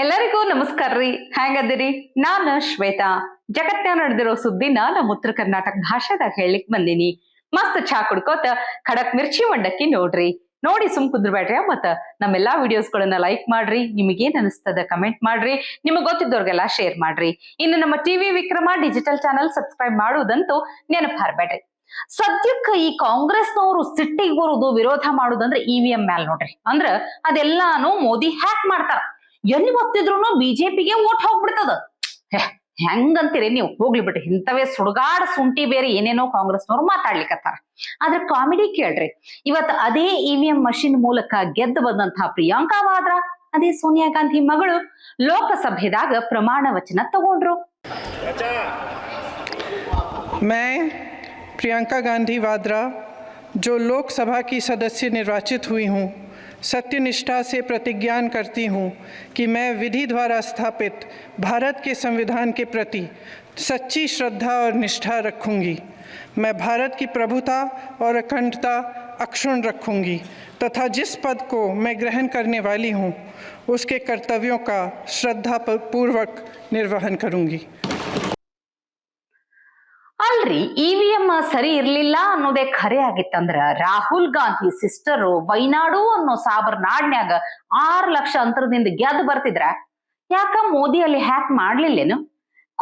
ಎಲ್ಲರಿಗೂ ನಮಸ್ಕಾರ ರೀ. ಹೆಂಗದಿರಿ? ನಾನು ಶ್ವೇತಾ. ಜಗತ್ನ್ಯಾಗ ನಡೆದಿರೋ ಸುದ್ದಿನ ನಮ್ಮ ಉತ್ತರ ಕರ್ನಾಟಕ ಭಾಷೆದಾಗ ಹೇಳಲಿಕ್ ಬಂದೀನಿ. ಮಸ್ತ್ ಚಾ ಕುಡ್ಕೋತ ಖಡಕ್ ಮಿರ್ಚಿ ಮಂಡಕ್ಕಿ ನೋಡ್ರಿ. ನೋಡಿ ಸುಮ್ ಕುದ್ರಬೇಡ್ರಿ. ಮತ್ತ ನಮ್ಮೆಲ್ಲಾ ವಿಡಿಯೋಸ್ಗಳನ್ನ ಲೈಕ್ ಮಾಡ್ರಿ. ನಿಮಗೇನ್ ಅನಿಸ್ತದ ಕಮೆಂಟ್ ಮಾಡ್ರಿ. ನಿಮಗ್ ಗೊತ್ತಿದ್ದವ್ರಿಗೆಲ್ಲ ಶೇರ್ ಮಾಡ್ರಿ. ಇನ್ನು ನಮ್ಮ TV Vikrama digital channel subscribe ಮಾಡುವುದಂತೂ ನೆನಪು ಹಾರ್ಬೇಡ್ರಿ. ಸದ್ಯಕ್ಕ ಈ ಕಾಂಗ್ರೆಸ್ನವರು ಸಿಟ್ಟಿಗೆ ಬರುದು, ವಿರೋಧ ಮಾಡುದಂದ್ರೆ ಇವಿಎಂ ಮ್ಯಾಲ್ ನೋಡ್ರಿ. ಅಂದ್ರ ಅದೆಲ್ಲಾನು ಮೋದಿ ಹ್ಯಾಕ್ ಮಾಡ್ತಾರ. ಎಲ್ಲಿ ಗೊತ್ತಿದ್ರು ಬಿಜೆಪಿಗೆ ಓಟ್ ಹೋಗ್ಬಿಡ್ತದ. ಹೆಂಗಂತೀರಿ ನೀವು? ಹೋಗ್ಲಿ ಬಿಡ್ರಿ. ಇಂಥವೇ ಸುಡ್ಗಾಡ್ ಸುಂಟಿ ಬೇರೆ ಏನೇನೋ ಕಾಂಗ್ರೆಸ್ನವ್ರು ಮಾತಾಡ್ಲಿಕ್ಕತ್ತಾರ. ಆದ್ರೆ ಕಾಮಿಡಿ ಕೇಳ್ರಿ, ಇವತ್ತು ಅದೇ ಇವಿಎಂ ಮಷಿನ್ ಮೂಲಕ ಗೆದ್ದು ಬಂದಂತಹ ಪ್ರಿಯಾಂಕಾ ವಾದ್ರಾ, ಅದೇ ಸೋನಿಯಾ ಗಾಂಧಿ ಮಗಳು, ಲೋಕಸಭೆದಾಗ ಪ್ರಮಾಣ ವಚನ ತಗೊಂಡ್ರು. मैं प्रियंका गांधी वाड्रा, जो लोकसभा की सदस्य निर्वाचित हुई हूँ, सत्यनिष्ठा से प्रतिज्ञान करती हूँ कि मैं विधि द्वारा स्थापित भारत के संविधान के प्रति सच्ची श्रद्धा और निष्ठा रखूँगी। मैं भारत की प्रभुता और अखंडता अक्षुण्ण रखूँगी तथा जिस पद को मैं ग्रहण करने वाली हूँ उसके कर्तव्यों का श्रद्धापूर्वक निर्वहन करूँगी। ಅಲ್ರಿ, ಇವಿಎಂ ಸರಿ ಇರ್ಲಿಲ್ಲ ಅನ್ನೋದೇ ಖರೆ ಆಗಿತ್ತಂದ್ರ ರಾಹುಲ್ ಗಾಂಧಿ ಸಿಸ್ಟರ್ ವೈನಾಡು ಅನ್ನೋ ಸಾಬರ್ ನಾಡ್ನ್ಯಾಗ 6 ಲಕ್ಷ ಅಂತರದಿಂದ ಗೆದ್ದು ಬರ್ತಿದ್ರ ಯಾಕ ಮೋದಿ ಅಲ್ಲಿ ಹ್ಯಾಕ್ ಮಾಡ್ಲಿಲ್ಲೇನು?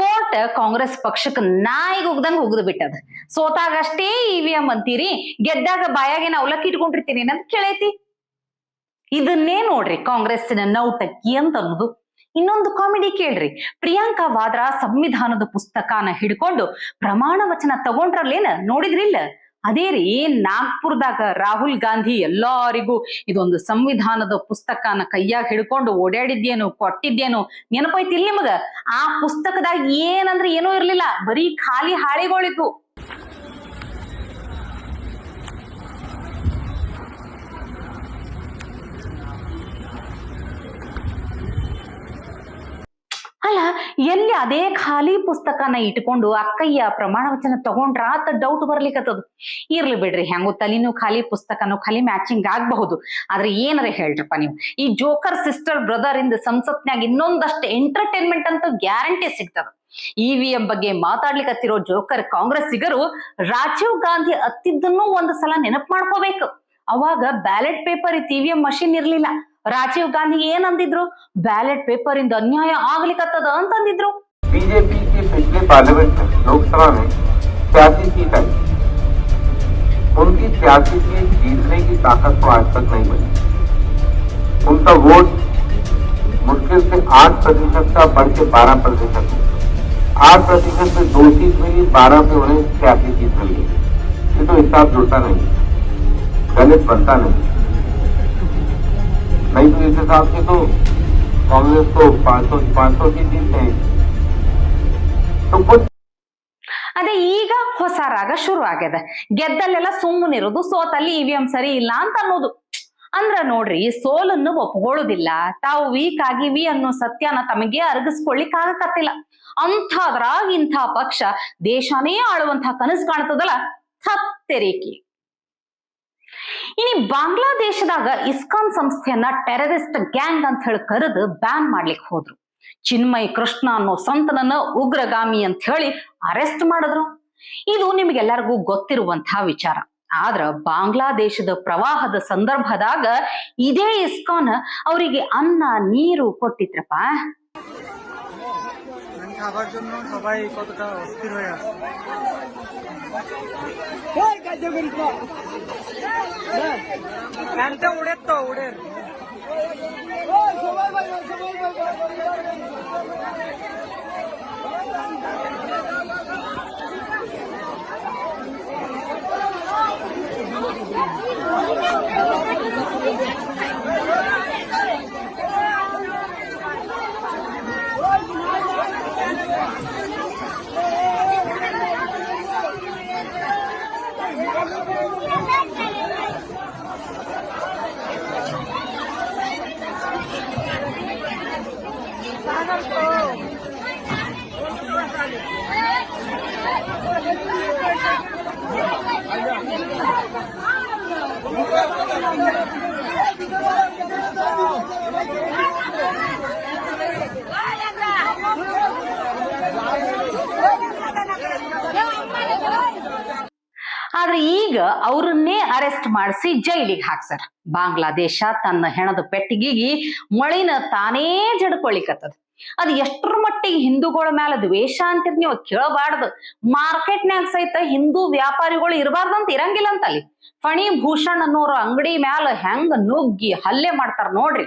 ಕೋರ್ಟ್ ಕಾಂಗ್ರೆಸ್ ಪಕ್ಷಕ್ಕೆ ನಾಯಿಗೆ ಉಗ್ದಂಗ ಉಗ್ದು ಬಿಟ್ಟದ. ಸೋತಾಗಷ್ಟೇ ಇವಿಎಂ ಅಂತೀರಿ, ಗೆದ್ದಾಗ ಬಾಯಾಗೇನ ಅವಲಕ್ಕಿ ಇಟ್ಕೊಂಡಿರ್ತೀನಿ ಅಂತ ಕೇಳೈತಿ. ಇದನ್ನೇ ನೋಡ್ರಿ ಕಾಂಗ್ರೆಸ್ಸಿನ ನೌಟಕ್ಕಿ ಅಂತ ಅನ್ನೋದು. ಇನ್ನೊಂದು ಕಾಮಿಡಿ ಕೇಳ್ರಿ, ಪ್ರಿಯಾಂಕಾ ವಾದ್ರಾ ಸಂವಿಧಾನದ ಪುಸ್ತಕನ ಹಿಡ್ಕೊಂಡು ಪ್ರಮಾಣ ವಚನ ತಗೊಂಡ್ರಲ್ಲೇನ, ನೋಡಿದ್ರಿಲ್ಲ? ಅದೇ ರೀ, ನಾಗ್ಪುರದಾಗ ರಾಹುಲ್ ಗಾಂಧಿ ಎಲ್ಲಾರಿಗೂ ಇದೊಂದು ಸಂವಿಧಾನದ ಪುಸ್ತಕನ ಕೈಯಾಗ ಹಿಡ್ಕೊಂಡು ಓಡಾಡಿದ್ಯೇನು, ಕೊಟ್ಟಿದ್ಯೇನು ನೆನಪೈತಿಲ್ ನಿಮಗ? ಆ ಪುಸ್ತಕದಾಗ ಏನಂದ್ರೆ ಏನೂ ಇರ್ಲಿಲ್ಲ, ಬರೀ ಖಾಲಿ ಹಾಳಿಗಳಿದ್ವು. ಅಲ್ಲ, ಎಲ್ಲಿ ಅದೇ ಖಾಲಿ ಪುಸ್ತಕನ ಇಟ್ಕೊಂಡು ಅಕ್ಕಯ್ಯ ಪ್ರಮಾಣ ವಚನ ತಗೊಂಡ್ರ ಅಂತ ಡೌಟ್ ಬರ್ಲಿಕ್ಕತ್ತದ. ಇರ್ಲಿ ಬಿಡ್ರಿ, ಹೆಂಗೋ ತಲಿನೂ ಖಾಲಿ ಪುಸ್ತಕನೂ ಖಾಲಿ ಮ್ಯಾಚಿಂಗ್ ಆಗ್ಬಹುದು. ಆದ್ರೆ ಏನಾರ ಹೇಳ್ರಪ್ಪ ನೀವು, ಈ ಜೋಕರ್ ಸಿಸ್ಟರ್ ಬ್ರದರ್ ಇಂದ ಸಂಸತ್ನ್ಯಾಗ ಇನ್ನೊಂದಷ್ಟು ಎಂಟರ್ಟೈನ್ಮೆಂಟ್ ಅಂತ ಗ್ಯಾರಂಟಿ ಸಿಗ್ತದ. ಇವಿಎಂ ಬಗ್ಗೆ ಮಾತಾಡ್ಲಿಕ್ಕತ್ತಿರೋ ಜೋಕರ್ ಕಾಂಗ್ರೆಸ್ಸಿಗರು ರಾಜೀವ್ ಗಾಂಧಿ ಅತ್ತಿದ್ದನ್ನು ಒಂದು ಸಲ ನೆನಪು ಮಾಡ್ಕೋಬೇಕು. ಅವಾಗ ಬ್ಯಾಲೆಟ್ ಪೇಪರ್ ಇತ್ತು, ಇವಿಎಂ ಮಷಿನ್ ಇರ್ಲಿಲ್ಲ. ರಾಜೀವ್ ಗಾಂಧಿ ಏನಂದಿದ್ರು? ಬ್ಯಾಲೆಟ್ ಪೇಪರ್ ಇಂದ ಅನ್ಯಾಯ ಆಗ್ಲಿಕ್ಕತ್ತದ ಅಂತಂದಿದ್ರು. बीजेपी के पिछले पार्लियामेंट में लोकसभा में 86 सीट आई। उनकी 86 सीट जीतने की ताकत तो आज तक नहीं बनी। उनका वोट मुश्किल से 8% का बढ़ के 12%, 8% से 2 सीट मिली, 12 पे उन्हें 86 सीट मिल गई। ये तो हिसाब जुड़ता नहीं, गलत बनता नहीं तो इस हिसाब से तो कांग्रेस को 500 सीट जीतते हैं। तो कुछ ಅದೇ ಈಗ ಹೊಸ ರಾಗ ಶುರು ಆಗ್ಯದ. ಗೆದ್ದಲ್ಲೆಲ್ಲ ಸುಮ್ಮನಿರೋದು, ಸೋತಲ್ಲಿ ಇವಿಎಂ ಸರಿ ಇಲ್ಲ ಅಂತ ಅನ್ನೋದು. ಅಂದ್ರ ನೋಡ್ರಿ, ಸೋಲನ್ನು ಒಪ್ಕೊಳ್ಳೋದಿಲ್ಲ, ತಾವು ವೀಕ್ ಆಗಿವಿ ಅನ್ನೋ ಸತ್ಯನ ತಮಗೆ ಅರಗಿಸ್ಕೊಳ್ಳಿಕ್ ಆಗಕತ್ತಿಲ್ಲ. ಅಂಥದ್ರಾಗ ಇಂಥ ಪಕ್ಷ ದೇಶನೇ ಆಳುವಂತಹ ಕನಸು ಕಾಣ್ತದಲ್ಲ, ಹತ್ತೆರೇಕಿ. ಇನಿ ಬಾಂಗ್ಲಾದೇಶದಾಗ ಇಸ್ಕಾನ್ ಸಂಸ್ಥೆಯನ್ನ ಟೆರರಿಸ್ಟ್ ಗ್ಯಾಂಗ್ ಅಂತ ಹೇಳಿ ಕರೆದು ಬ್ಯಾನ್ ಮಾಡ್ಲಿಕ್ಕೆ ಹೋದ್ರು. ಚಿನ್ಮಯ್ ಕೃಷ್ಣ ಅನ್ನೋ ಸಂತನನ್ನ ಉಗ್ರಗಾಮಿ ಅಂತ ಹೇಳಿ ಅರೆಸ್ಟ್ ಮಾಡಿದ್ರು. ಇದು ನಿಮಗೆಲ್ಲರಿಗೂ ಗೊತ್ತಿರುವಂತಹ ವಿಚಾರ. ಆದ್ರ ಬಾಂಗ್ಲಾದೇಶದ ಪ್ರವಾಹದ ಸಂದರ್ಭದಾಗ ಇದೇ ಇಸ್ಕಾನ್ ಅವರಿಗೆ ಅನ್ನ ನೀರು ಕೊಟ್ಟಿದ್ರಪ್ಪ. খাবার জন্য সবাই কতটা অস্থির হয়ে আছে। ফ্যানটা উড়ে তো উড়ে ಅವ್ರನ್ನೇ ಅರೆಸ್ಟ್ ಮಾಡಿಸಿ ಜೈಲಿಗೆ ಹಾಕ್ಸಾರ. ಬಾಂಗ್ಲಾದೇಶ ತನ್ನ ಹೆಣದ ಪೆಟ್ಟಿಗೆಗೆ ಮೊಳಿನ ತಾನೇ ಜಡ್ಕೊಳಿಕತ್ತದ. ಅದ್ ಎಷ್ಟರ ಮಟ್ಟಿಗೆ ಹಿಂದೂಗಳ ಮೇಲೆ ದ್ವೇಷ ಅಂತೀರ್ ನೀವು ಕೇಳಬಾರ್ದು. ಮಾರ್ಕೆಟ್ನ್ಯಾಗ ಸಹಿತ ಹಿಂದೂ ವ್ಯಾಪಾರಿಗಳು ಇರಬಾರ್ದಂತ ಇರಂಗಿಲ್ಲ ಅಂತ ಅಲ್ಲಿ. ಫಣಿ ಭೂಷಣ್ ಅನ್ನೋರು ಅಂಗಡಿ ಮ್ಯಾಲ ಹೆಂಗ ನುಗ್ಗಿ ಹಲ್ಲೆ ಮಾಡ್ತಾರ ನೋಡ್ರಿ.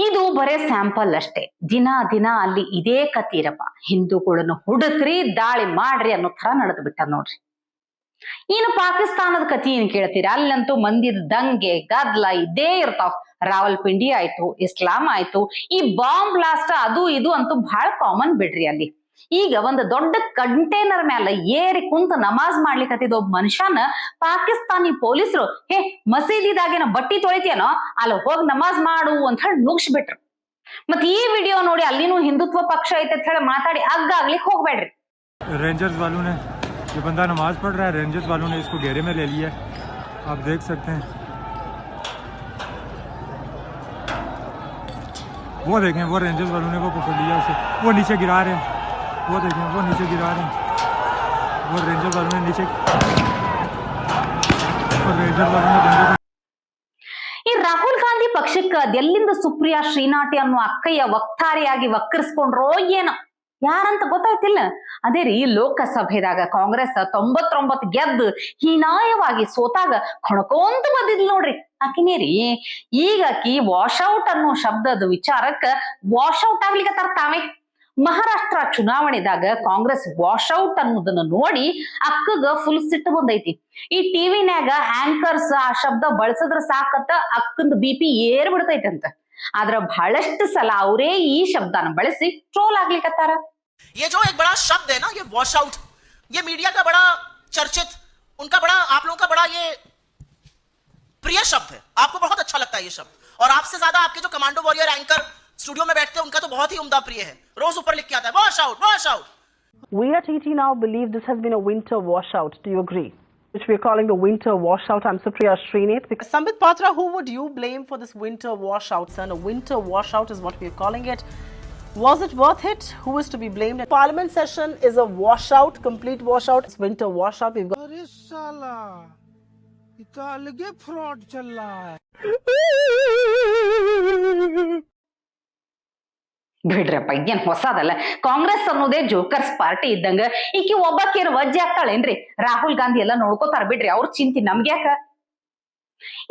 ಇದು ಬರೇ ಸ್ಯಾಂಪಲ್ ಅಷ್ಟೇ. ದಿನ ದಿನ ಅಲ್ಲಿ ಇದೇ ಕತೀರಪ್ಪ. ಹಿಂದೂಗಳನ್ನು ಹುಡುಕ್ರಿ, ದಾಳಿ ಮಾಡ್ರಿ ಅನ್ನೋ ತರ ನಡೆದು ಬಿಟ್ಟ ನೋಡ್ರಿ. ಇನ್ನು ಪಾಕಿಸ್ತಾನದ ಕತಿ ಏನ್ ಕೇಳ್ತೀರಾ? ಅಲ್ಲಂತೂ ಮಂದಿದ ದಂಗೆ ಗದ್ಲ ಇದೇ ಇರ್ತಾವ್. ರಾವಲ್ಪಿಂಡಿ ಆಯ್ತು, ಇಸ್ಲಾಂ ಆಯ್ತು, ಈ ಬಾಂಬ್ ಬ್ಲಾಸ್ಟ್ ಅದು ಇದು ಅಂತೂ ಬಹಳ ಕಾಮನ್ ಬಿಡ್ರಿ ಅಲ್ಲಿ. ಈಗ ಒಂದು ದೊಡ್ಡ ಕಂಟೈನರ್ ಮೇಲೆ ಏರಿ ಕುಂತ ನಮಾಜ್ ಮಾಡ್ಲಿಕ್ಕತ್ತಿದ ಒಬ್ಬ ಮನುಷ್ಯನ ಪಾಕಿಸ್ತಾನಿ ಪೊಲೀಸರು ಹೇ ಮಸೀದಿದಾಗೇನ ಬಟ್ಟಿ ತೊಳಿತೇನೋ ಅಲ್ಲಿ ಹೋಗಿ ನಮಾಜ್ ಮಾಡು ಅಂತ ಹೇಳಿ ನುಗ್ಸ್ಬಿಟ್ರು. ಮತ್ ಈ ವಿಡಿಯೋ ನೋಡಿ ಅಲ್ಲಿನೂ ಹಿಂದುತ್ವ ಪಕ್ಷ ಐತೆ ಅಂತ ಹೇಳಿ ಮಾತಾಡಿ ಅಗ್ಗಾಗ್ಲಿಕ್ಕೆ ಹೋಗ್ಬೇಡ್ರಿ. रेंजर्स वालों ने ये बंदा नमाज पढ़ रहा है, रेंजर्स वालों ने इसको घेरे में ले लिया है, आप देख सकते हैं। वो देखें, वो रेंजर्स वालों ने वो पकड़ लिया उसे, वो नीचे गिरा रहे हैं, वो देखें वो नीचे गिरा रहे हैं, वो रेंजर्स वालों ने नीचे, वो रेंजर्स वालों ने बंदे को ಈ ರಾಹುಲ್ ಗಾಂಧಿ ಪಕ್ಷಕ್ಕ ಅದೆಲ್ಲಿಂದ ಸುಪ್ರಿಯಾ ಶ್ರೀನಾಟಿ ಅನ್ನೋ ಅಕ್ಕಯ್ಯ ವಕ್ತಾರಿಯಾಗಿ ವಕ್ರಿಸ್ಕೊಂಡ್ರೋ ಏನೋ ಯಾರಂತ ಗೊತ್ತಾಯ್ತಿಲ್ಲ. ಅದೇ ರೀ ಲೋಕಸಭೆದಾಗ ಕಾಂಗ್ರೆಸ್ 99 ಗೆದ್ದು ಹೀನಾಯವಾಗಿ ಸೋತಾಗ ಕೊಣಕೊಂತ ಬಂದಿದ್ಲು ನೋಡ್ರಿ ಆಕಿನೇ ರೀ. ಈಗ ಆಕಿ ವಾಶ್ಔಟ್ ಅನ್ನೋ ಶಬ್ದದ ವಿಚಾರಕ್ಕ ವಾಶ್ಔಟ್ ಆಗ್ಲಿಕ್ಕೆ ತಾವೇ. ಮಹಾರಾಷ್ಟ್ರ ಚುನಾವಣೆದಾಗ ಕಾಂಗ್ರೆಸ್ ವಾಶ್ಔಟ್ ಅನ್ನೋದನ್ನ ನೋಡಿ ಅಕ್ಕಗ ಫುಲ್ ಸಿಟ್ಟು ಬಂದೈತಿ. ಈ ಟಿವಿನ್ಯಾಗ ಆಂಕರ್ಸ್ ಆ ಶಬ್ದ ಬಳಸಿದ್ರ ಸಾಕತ್ತ ಅಕ್ಕಂದ BP ಏರ್ ಬಿಡ್ತೈತಂತ. ಆದ್ರ ಬಹಳಷ್ಟು ಸಲ ಅವರೇ ಈ ಶಬ್ದನ ಬಳಸಿ ಟ್ರೋಲ್ ಆಗ್ಲಿಕತ್ತಾರ. ये जो एक बड़ा शब्द है ना, ये वॉश आउट, ये मीडिया का बड़ा चर्चित, उनका बड़ा, आप लोगों का बड़ा ये प्रिय शब्द है, आपको बहुत अच्छा लगता है ये शब्द, और आपसे ज्यादा आपके जो कमांडो वॉरियर एंकर स्टूडियो में बैठते हैं उनका तो बहुत ही उम्दा प्रिय है, रोज ऊपर लिख के आता है wash out wash out. We at TT now believe this has been a winter washout. Do you agree? Which we are calling the winter washout. I'm Supriya Srinath. Sambit Patra, who would you blame for this winter washout, son? A winter washout is what we are calling it. Was it worth it? Who is to be blamed? Parliament session is a washout, complete washout. It's winter washout. We've got अरे साला इतना अलगे fraud चल रहा है. ಬಿಡ್ರಪ್ಪ, ಏನ್ ಹೊಸದಲ್ಲ. ಕಾಂಗ್ರೆಸ್ ಅನ್ನೋದೇ jokers party ಇದ್ದಂಗ ಈಕಿ ಒಬ್ಬಾಕೇನು ವಜ್ಜೆ ಆಗ್ತಾಳೇನ್ರಿ? ರಾಹುಲ್ ಗಾಂಧಿ ಎಲ್ಲ ನೋಡ್ಕೋತಾರ ಬಿಡ್ರಿ, ಅವ್ರ ಚಿಂತೆ ನಮ್ಗ್ಯಾಕ.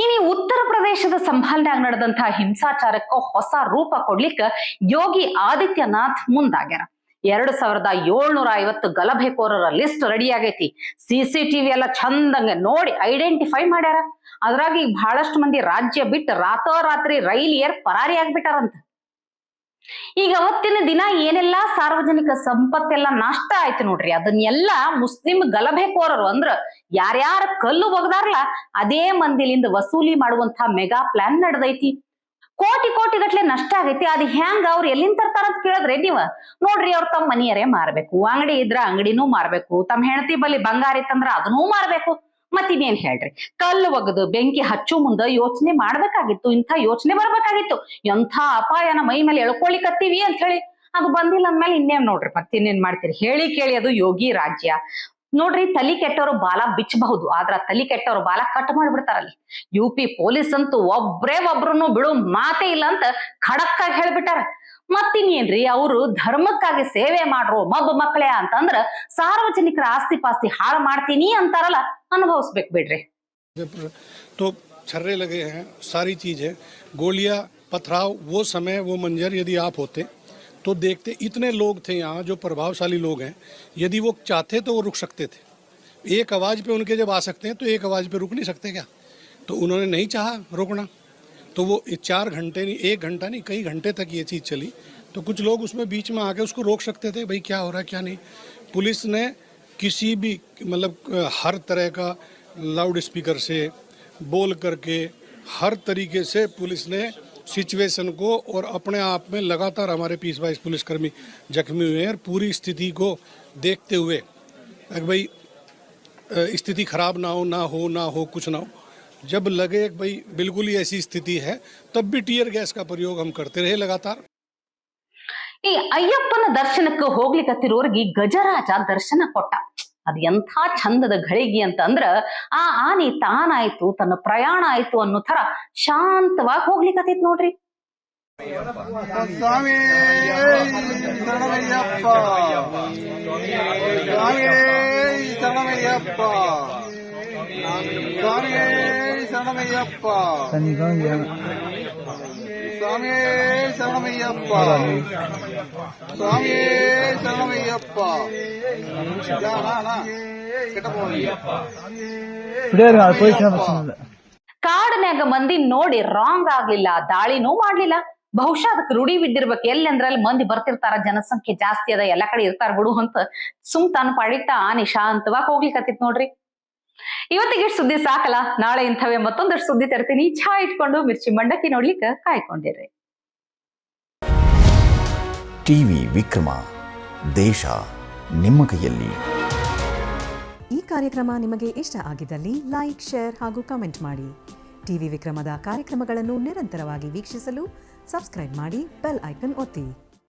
ಇನ್ನು ಉತ್ತರ ಪ್ರದೇಶದ ಸಂಭಾಲ್ನಾಗ ನಡೆದಂತಹ ಹಿಂಸಾಚಾರಕ್ಕ ಹೊಸ ರೂಪ ಕೊಡ್ಲಿಕ್ಕ ಯೋಗಿ ಆದಿತ್ಯನಾಥ್ ಮುಂದಾಗ್ಯಾರ. 2750 ಗಲಭೆಕೋರರ ಲಿಸ್ಟ್ ರೆಡಿ ಆಗೈತಿ. CCTV ಎಲ್ಲ ಚಂದಂಗ ನೋಡಿ ಐಡೆಂಟಿಫೈ ಮಾಡ್ಯಾರ. ಅದ್ರಾಗ ಈಗ ಬಹಳಷ್ಟು ಮಂದಿ ರಾಜ್ಯ ಬಿಟ್ಟು ರಾತ್ರೋರಾತ್ರಿ ರೈಲ್ ಏರ್ ಪರಾರಿ ಆಗ್ಬಿಟ್ಟಾರಂತ. ಈಗ ಅವತ್ತಿನ ದಿನ ಏನೆಲ್ಲಾ ಸಾರ್ವಜನಿಕ ಸಂಪತ್ತೆಲ್ಲ ನಷ್ಟ ಆಯ್ತು ನೋಡ್ರಿ. ಅದನ್ನೆಲ್ಲ ಮುಸ್ಲಿಂ ಗಲಭೆಕೋರರು ಅಂದ್ರ ಯಾರ್ಯಾರ ಕಲ್ಲು ಒಗದಾರಲ್ಲ ಅದೇ ಮಂದಿಲಿಂದ ವಸೂಲಿ ಮಾಡುವಂತ ಮೆಗಾ ಪ್ಲಾನ್ ನಡೆದೈತಿ. ಕೋಟಿ ಕೋಟಿ ಗಟ್ಲೆ ನಷ್ಟ ಆಗೈತಿ. ಅದ್ ಹೆಂಗ ಅವ್ರು ಎಲ್ಲಿಂದ ತರ್ತಾರ ಅಂತ ಕೇಳಿದ್ರೆ ನೀವ ನೋಡ್ರಿ, ಅವ್ರ ತಮ್ಮ ಮನಿಯರೇ ಮಾರ್ಬೇಕು, ಅಂಗಡಿ ಇದ್ರ ಅಂಗಡಿನೂ ಮಾರ್ಬೇಕು, ತಮ್ಮ ಹೆಂಡತಿ ಬಲಿ ಬಂಗಾರ ಇತ್ತಂದ್ರ ಅದನ್ನೂ ಮಾರ್ಬೇಕು. ಮತ್ತಿನ್ನೇನ್ ಹೇಳ್ರಿ, ಕಲ್ಲು ಒಗದು ಬೆಂಕಿ ಹಚ್ಚು ಮುಂದ ಯೋಚನೆ ಮಾಡ್ಬೇಕಾಗಿತ್ತು. ಇಂಥ ಯೋಚನೆ ಬರ್ಬೇಕಾಗಿತ್ತು. ಎಂಥ ಅಪಾಯನ ಮೈ ಮೇಲೆ ಎಳ್ಕೊಳಿಕತ್ತೀವಿ ಅಂತ ಹೇಳಿ ಅದು ಬಂದಿಲ್ಲ ಅಂದ್ಮೇಲೆ ಇನ್ನೇನ್ ನೋಡ್ರಿ, ಮತ್ತಿನ್ನೇನ್ ಮಾಡ್ತೀರಿ ಹೇಳಿ ಕೇಳಿ. ಅದು ಯೋಗಿ ರಾಜ್ಯ ನೋಡ್ರಿ. ತಲಿ ಕೆಟ್ಟವರು ಬಾಲ ಬಿಚ್ಚಬಹುದು, ಆದ್ರ ತಲಿ ಕೆಟ್ಟವರು ಬಾಲ ಕಟ್ ಮಾಡ್ಬಿಡ್ತಾರಲ್ಲಿ. UP ಪೊಲೀಸ್ ಅಂತೂ ಒಬ್ರನ್ನು ಬಿಡು ಮಾತೇ ಇಲ್ಲ ಅಂತ ಖಡಕ್ ಆಗಿ ಹೇಳ್ಬಿಟ್ಟಾರ. ಮತ್ತಿನ್ನೇನ್ರಿ, ಅವರು ಧರ್ಮಕ್ಕಾಗಿ ಸೇವೆ ಮಾಡ್ರೋ ಮಬ್ಬ ಮಕ್ಕಳೇ ಅಂತಂದ್ರ ಸಾರ್ವಜನಿಕರ ಆಸ್ತಿ ಪಾಸ್ತಿ ಹಾಳು ಮಾಡ್ತೀನಿ ಅಂತಾರಲ್ಲ, ಅನುಭವಿಸ್ಬೇಕು ಬಿಡ್ರಿ. तो छर्रे लगे हैं, सारी चीज़ें, गोलियां, पथराव, वो समय वो मंजर यदि आप होते तो देखते. इतने लोग थे यहाँ जो प्रभावशाली लोग हैं, यदि वो चाहते तो वो रुक सकते थे. एक आवाज़ पे उनके जब आ सकते हैं तो एक आवाज़ पे रुक नहीं सकते क्या? तो उन्होंने नहीं चाहा रोकना, तो वो 4 घंटे नहीं, 1 घंटा नहीं, कई घंटे तक ये चीज़ चली. तो कुछ लोग उसमें बीच में आके उसको रोक सकते थे, भाई क्या हो रहा है क्या नहीं. पुलिस ने किसी भी मतलब हर तरह का लाउड स्पीकर से बोल करके हर तरीके से पुलिस ने सिचुएशन को, और अपने आप में लगातार हमारे 20-22 पुलिसकर्मी जख्मी हुए हैं. पूरी स्थिति को देखते हुए भाई स्थिति खराब ना हो कुछ ना हो, जब लगे भाई बिल्कुल ही ऐसी स्थिति है तब भी टीयर गैस का प्रयोग हम करते रहे लगातार. ಈ ಅಯ್ಯಪ್ಪನ ದರ್ಶನಕ್ಕೆ ಹೋಗ್ಲಿಕತ್ತಿರೋರ್ಗಿ ಗಜರಾಜ ದರ್ಶನ ಕೊಟ್ಟ. ಅದ್ ಎಂಥ ಚಂದದ ಘಳಿಗೆ ಅಂತಂದ್ರ ಆ ಆನಿ ತಾನಾಯ್ತು ತನ್ನ ಪ್ರಯಾಣ ಆಯ್ತು ಅನ್ನೋ ತರ ಶಾಂತವಾಗಿ ಹೋಗ್ಲಿಕ್ಕತ್ತೈತ್ ನೋಡ್ರಿ. ಸ್ವಾಮಿ ಶರಣಮಯ್ಯಪ್ಪ, ಸ್ವಾಮಿ ಶರಣಮಯ್ಯಪ್ಪ, ಸ್ವಾಮಿ ಶರಣಮಯ್ಯಪ್ಪ, ಸ್ವಾಮಿ ಶರಣಮಯ್ಯಪ್ಪ, ಸ್ವಾಮಿ ಶರಣಮಯ್ಯಪ್ಪ. ಕಾಡನ್ಯಾಗ ಮಂದಿ ನೋಡಿ ರಾಂಗ್ ಆಗ್ಲಿಲ್ಲ, ದಾಳಿನೂ ಮಾಡ್ಲಿಲ್ಲ. ಬಹುಶಃ ಅದಕ್ಕೆ ರೂಢಿ ಬಿದ್ದಿರ್ಬೇಕು. ಎಲ್ಲಿ ಅಂದ್ರಲ್ಲಿ ಮಂದಿ ಬರ್ತಿರ್ತಾರ, ಜನಸಂಖ್ಯೆ ಜಾಸ್ತಿ ಅದ, ಎಲ್ಲಾ ಕಡೆ ಇರ್ತಾರ ಬಿಡು ಅಂತ ತಾನು ಪಾಡಿತ್ತ ಆನಿ ಶಾಂತವಾಗಿ ಹೋಗ್ಲಿಕ್ಕತ್ತಿತ್ ನೋಡ್ರಿ. ಇವತ್ತಿಗೆ ಸುದ್ದಿ ಸಾಕಲ್ಲ, ನಾಳೆ ಇಂಥವೇ ಮತ್ತೊಂದಷ್ಟು ಸುದ್ದಿ ತರ್ತೀನಿ. ಚಹಾ ಇಟ್ಕೊಂಡು ಮಿರ್ಚಿ ಮಂಡಕ್ಕಿ ನೋಡ್ಲಿಕ್ಕೆ ಕಾಯ್ಕೊಂಡಿರ್ರಿ. ಟಿವಿ ವಿಕ್ರಮ, ದೇಶ ನಿಮ್ಮ ಕೈಯಲ್ಲಿ. ಈ ಕಾರ್ಯಕ್ರಮ ನಿಮಗೆ ಇಷ್ಟ ಆಗಿದ್ದಲ್ಲಿ ಲೈಕ್, ಶೇರ್ ಹಾಗೂ ಕಮೆಂಟ್ ಮಾಡಿ. ಟಿವಿ ವಿಕ್ರಮದ ಕಾರ್ಯಕ್ರಮಗಳನ್ನು ನಿರಂತರವಾಗಿ ವೀಕ್ಷಿಸಲು ಸಬ್ಸ್ಕ್ರೈಬ್ ಮಾಡಿ, ಬೆಲ್ ಐಕನ್ ಒತ್ತಿ.